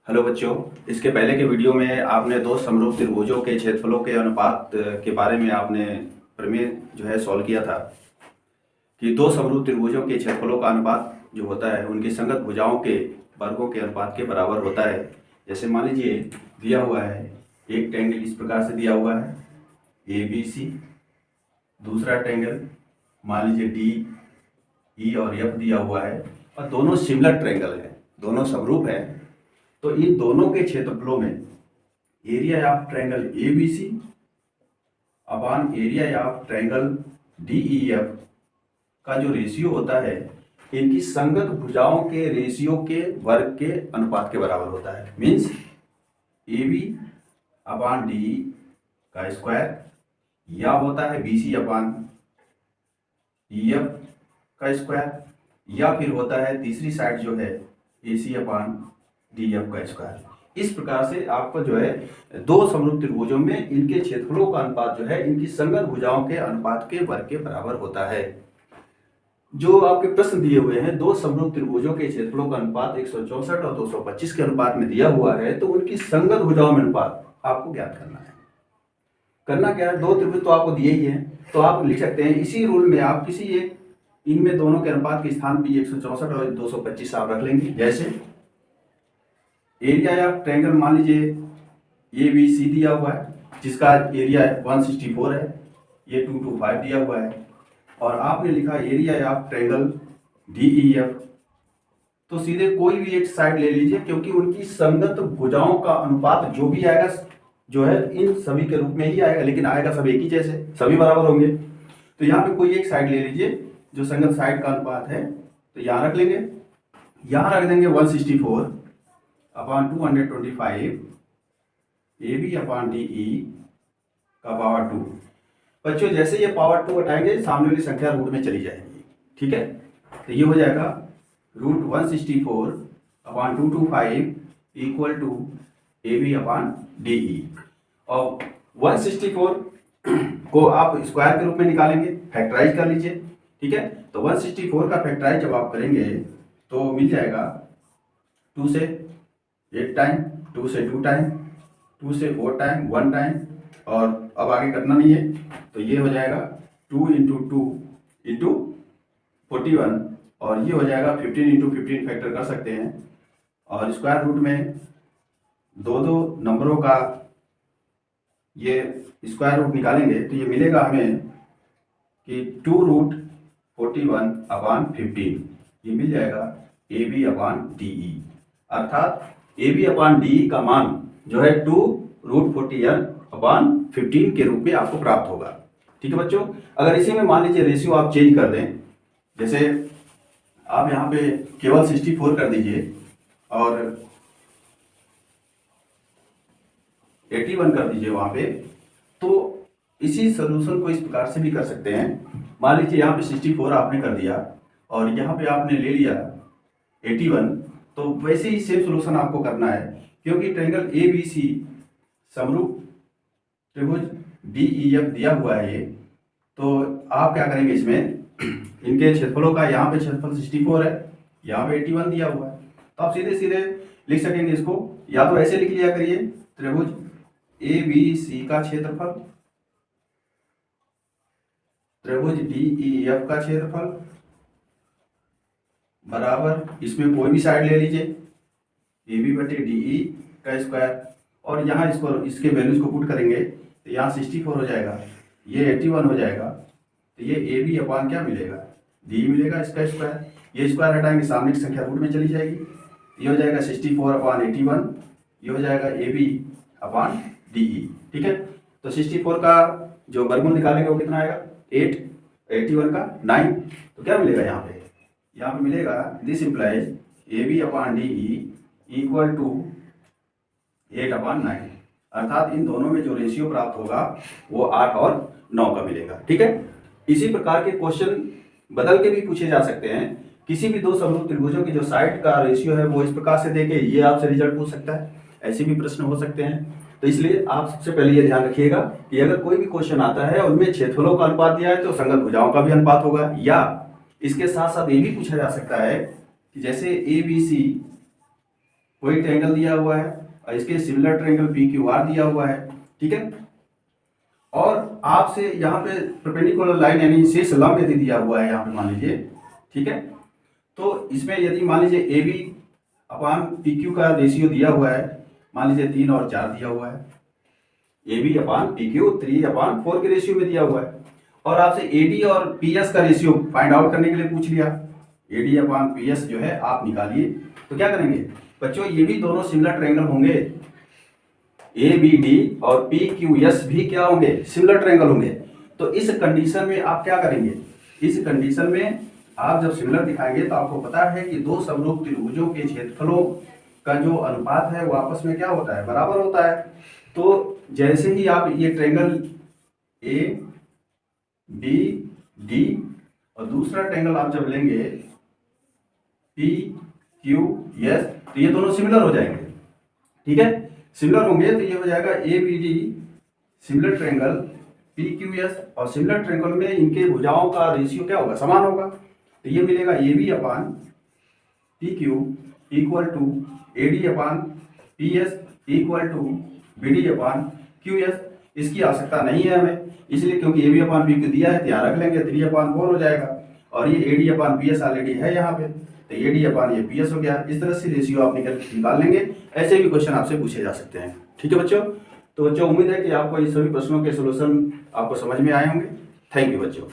Hello बच्चों, इसके पहले के वीडियो में आपने दो समरूप त्रिभुजों के क्षेत्रफलों के अनुपात के बारे में आपने प्रमेय जो है सॉल्व किया था कि दो समरूप त्रिभुजों के क्षेत्रफलों का अनुपात जो होता है उनकी संगत भुजाओं के वर्गों के अनुपात के बराबर होता है। जैसे मान लीजिए दिया हुआ है एक ट्रायंगल इस प्रकार से दिया हुआ है ABC, दूसरा ट्रायंगल मान लीजिए DE और F दिया हुआ है और दोनों सिमिलर ट्रायंगल है, दोनों समरूप है। तो इन दोनों के क्षेत्रफलों में area of triangle ABC upon area of triangle DEF का जो रेशियो होता है इनकी संगत भुजाओं के रेशियो के वर्ग के अनुपात के बराबर होता है। मीन्स AB अपॉन DE का स्क्वायर या होता है BC अपॉन EF का स्क्वायर या फिर होता है तीसरी साइड जो है AC अपॉन DF का स्क्वायर। इस प्रकार से आपको जो है दो समरूप त्रिभुजों में इनके क्षेत्रफलों का अनुपात जो है इनकी संगत भुजाओं के अनुपात के वर्ग के बराबर होता है। जो आपके प्रश्न दिए हुए हैं दो समरूप त्रिभुजों के क्षेत्रफलों का अनुपात 164 और 225 के अनुपात में दिया हुआ है, तो उनकी संगत भुजाओं में अनुपात आपको ज्ञात करना है। करना क्या है, दो त्रिभुज तो आपको दिए ही हैं, तो आप लिख सकते हैं इसी रूल में आप किसी एक इनमें दोनों के अनुपात के स्थान पर 164 और 225 आप रख लेंगे। जैसे एरिया ऑफ ट्रायंगल मान लीजिए ABC दिया हुआ है जिसका एरिया 164 है, ये 225 दिया हुआ है और आपने लिखा एरिया ऑफ ट्रायंगल DEF। तो सीधे कोई भी एक साइड ले लीजिए क्योंकि उनकी संगत भुजाओं का अनुपात जो भी आएगा जो है इन सभी के रूप में ही आएगा, लेकिन आएगा सब एक ही जैसे, सभी बराबर होंगे। तो यहाँ पे कोई एक साइड ले लीजिए जो संगत साइड का अनुपात है, तो यहाँ रख लेंगे, यहाँ रख देंगे 164 अपॉन 225 AB अपॉन DE का पावर 2। बच्चों जैसे ये पावर 2 हटाएंगे सामने वाली संख्या रूट में चली जाएगी, ठीक है। तो ये हो जाएगा root 164 upon 225 equal to AB upon DE। और 164 को आप स्क्वायर के रूप में निकालेंगे, फैक्टराइज कर लीजिए, ठीक है। तो 164 का फैक्टराइज जब आप करेंगे तो मिल जाएगा 2 से 8 टाइम, 2 से 2 टाइम, 2 से 4 टाइम, 1 टाइम, और अब आगे करना नहीं है। तो ये हो जाएगा 2 इंटू 2 इंटू 41 और ये हो जाएगा 15 इंटू 15 फैक्टर कर सकते हैं। और स्क्वायर रूट में दो दो नंबरों का ये स्क्वायर रूट निकालेंगे तो ये मिलेगा हमें कि 2 रूट 41 अपॉन 15, ये मिल जाएगा AB अपॉन DE। अर्थात AB अपॉन DE का मान जो है 2 रूट 41 अपॉन 15 के रूप में आपको प्राप्त होगा, ठीक है बच्चों। अगर इसी में मान लीजिए रेशियो आप चेंज कर दें, जैसे आप यहाँ पे केवल 64 कर दीजिए और 81 कर दीजिए वहाँ पे, तो इसी सोल्यूशन को इस प्रकार से भी कर सकते हैं। मान लीजिए यहाँ पे 64 आपने कर दिया और यहाँ पे आपने ले लिया 81, तो वैसे ही सेम सोल्यूशन आपको करना है क्योंकि ट्रायंगल ABC समरूप त्रिभुज DEF दिया हुआ है ये। तो आप क्या करेंगे, इसमें इनके क्षेत्रफलों का यहाँ पे क्षेत्रफल 64 है, यहाँ पे 81 दिया हुआ है, तो आप सीधे सीधे लिख सकेंगे इसको। या तो ऐसे लिख लिया करिए त्रिभुज ABC का क्षेत्रफल त्रिभुज DEF का क्षेत्रफल बराबर, इसमें कोई भी साइड ले लीजिए AB बटे DE का स्क्वायर, और यहाँ इसको इसके वैल्यूज को पुट करेंगे तो यहाँ 64 हो जाएगा, ये 81 हो जाएगा, तो ये AB अपॉन क्या मिलेगा, DE मिलेगा इसका स्क्वायर। ये स्क्वायर हटाएंगे सामने की संख्या रूट में चली जाएगी, ये हो जाएगा 64 अपॉन 81, ये हो जाएगा AB अपॉन DE, ठीक है। तो 64 का जो वर्गमूल निकालेंगे वो कितना आएगा 8, 81 का 9, तो क्या मिलेगा यहाँ पे मिलेगा this implies AB upon DE equal to 8 upon 9। अर्थात इन दोनों में जो रेशियो प्राप्त होगा वो 8 और 9 का मिलेगा, ठीक है। इसी प्रकार के क्वेश्चन बदल के भी पूछे जा सकते हैं। किसी भी दो समरूप त्रिभुजों की जो साइड का रेशियो है वो इस प्रकार से देके ये आपसे रिजल्ट पूछ सकता है, ऐसे भी प्रश्न हो सकते हैं। तो इसलिए आप सबसे पहले ये ध्यान रखिएगा कि अगर कोई भी क्वेश्चन आता है उनमें क्षेत्रफलों का अनुपात दिया है तो संगत भुजाओं का भी अनुपात होगा, या इसके साथ साथ ये भी पूछा जा सकता है कि जैसे ABC कोई ट्रायंगल दिया हुआ है और इसके सिमिलर ट्रायंगल PQR दिया हुआ है, ठीक है। और आपसे यहाँ पे परपेंडिकुलर लाइन यानी शीर्ष लंब यदि दिया हुआ है यहाँ पे मान लीजिए, ठीक है। तो इसमें यदि मान लीजिए AB अपान PQ का रेशियो दिया हुआ है, मान लीजिए 3 और 4 दिया हुआ है, AB अपान PQ 3/4 के रेशियो में दिया हुआ है, और आपसे AD और PS का रेशियो फाइंड आउट करने के लिए पूछ लिया। AD अपान PS जो है आप निकालिए, तो क्या करेंगे बच्चों, ये भी दोनों सिमिलर ट्रायंगल होंगे, ABD और PQS भी क्या होंगे, सिमिलर ट्रायंगल होंगे। तो इस कंडीशन में आप क्या करेंगे, इस कंडीशन में आप जब सिमिलर दिखाएंगे तो आपको पता है कि दो समरूप त्रिभुजों के क्षेत्रफलों का जो अनुपात है वो आपस में क्या होता है, बराबर होता है। तो जैसे ही आप ये ट्रायंगल ABD और दूसरा ट्रायंगल आप जब लेंगे PQS, तो ये दोनों सिमिलर हो जाएंगे, ठीक है। सिमिलर होंगे तो ये हो जाएगा ABD सिमिलर ट्रायंगल PQS, और सिमिलर ट्रायंगल में इनके भुजाओं का रेशियो क्या होगा, समान होगा। तो ये मिलेगा AB upon PQ equal to AD upon PS equal to BD upon QS। इसकी आवश्यकता नहीं है हमें, इसलिए क्योंकि AB अपान PQ दिया है, ध्यान रख लेंगे 3/4 हो जाएगा, और ये AD अपान PS ऑलरेडी है यहाँ पे, तो AD अपान ये PS हो गया। इस तरह से रेशियो आप निकाल लेंगे। ऐसे भी क्वेश्चन आपसे पूछे जा सकते हैं, ठीक है बच्चों। तो बच्चों उम्मीद है कि आपको इस सभी प्रश्नों के सोल्यूशन आपको समझ में आए होंगे। थैंक यू बच्चों।